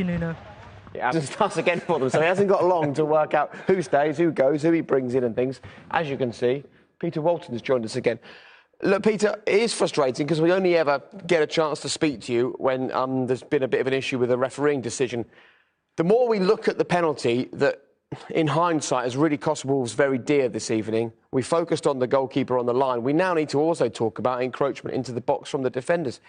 Nuno. It starts again for them, so he hasn't got long to work out who stays, who goes, who he brings in and things. As you can see, Peter Walton's joined us again. Look, Peter, it is frustrating because we only ever get a chance to speak to you when there's been a bit of an issue with a refereeing decision. The more we look at the penalty that, in hindsight, has really cost Wolves very dear this evening, we focused on the goalkeeper on the line. We now need to also talk about encroachment into the box from the defenders.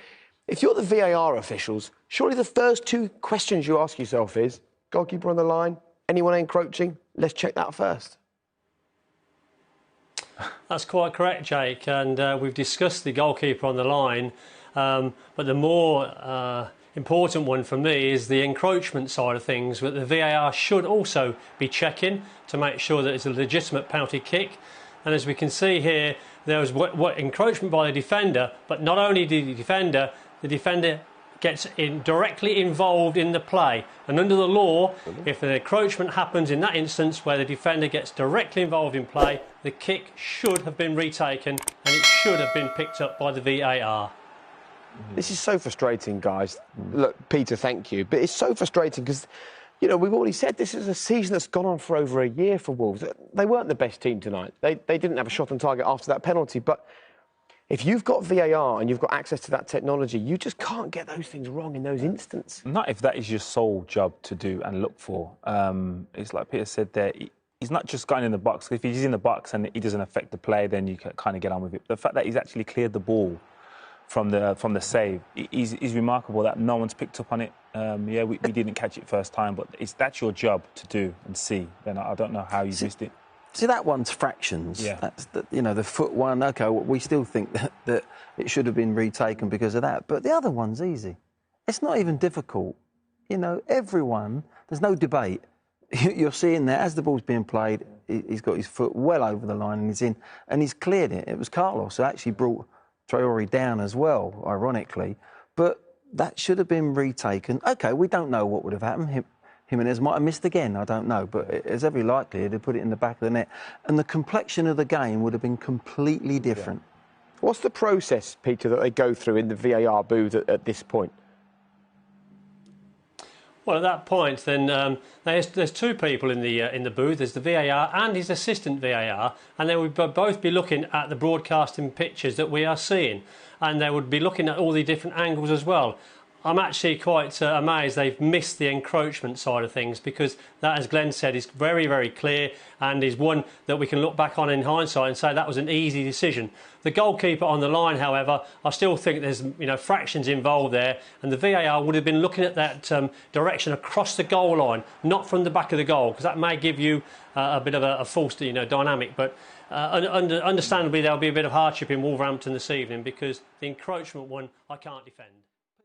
If you're the VAR officials, surely the first two questions you ask yourself is, goalkeeper on the line, anyone encroaching? Let's check that first. That's quite correct, Jake, and we've discussed the goalkeeper on the line, but the more important one for me is the encroachment side of things, that the VAR should also be checking to make sure that it's a legitimate penalty kick. And as we can see here, there was what encroachment by the defender, but not only the defender gets directly involved in the play. And under the law, if an encroachment happens in that instance where the defender gets directly involved in play, the kick should have been retaken and it should have been picked up by the VAR. This is so frustrating, guys. Look, Peter, thank you. But it's so frustrating because, you know, we've already said this is a season that's gone on for over a year for Wolves. They weren't the best team tonight. They didn't have a shot on target after that penalty. But if you've got VAR and you've got access to that technology, you just can't get those things wrong in those instances. Not if that is your sole job to do and look for. It's like Peter said there, he's not just going in the box. If he's in the box and he doesn't affect the play, then you can kind of get on with it. The fact that he's actually cleared the ball from the save is remarkable that no one's picked up on it. Yeah, we didn't catch it first time, but that's your job to do and see. Then I don't know how you missed it. See, that one's fractions. Yeah. That's the foot one. OK, well, we still think that it should have been retaken because of that. But the other one's easy. It's not even difficult. You know, everyone, there's no debate. You're seeing that as the ball's being played, he's got his foot well over the line and he's in, and he's cleared it. It was Carlos who actually brought Traore down as well, ironically. But that should have been retaken. OK, we don't know what would have happened. Jimenez might have missed again, I don't know, but there's every likelihood to put it in the back of the net. And the complexion of the game would have been completely different. Yeah. What's the process, Peter, that they go through in the VAR booth at this point? Well, at that point, then there's two people in the booth. There's the VAR and his assistant VAR, and they would both be looking at the broadcasting pictures that we are seeing, and they would be looking at all the different angles as well. I'm actually quite amazed they've missed the encroachment side of things, because that, as Glenn said, is very, very clear and is one that we can look back on in hindsight and say that was an easy decision. The goalkeeper on the line, however, I still think there's fractions involved there, and the VAR would have been looking at that direction across the goal line, not from the back of the goal, because that may give you a bit of a false dynamic. But understandably, there'll be a bit of hardship in Wolverhampton this evening, because the encroachment one I can't defend.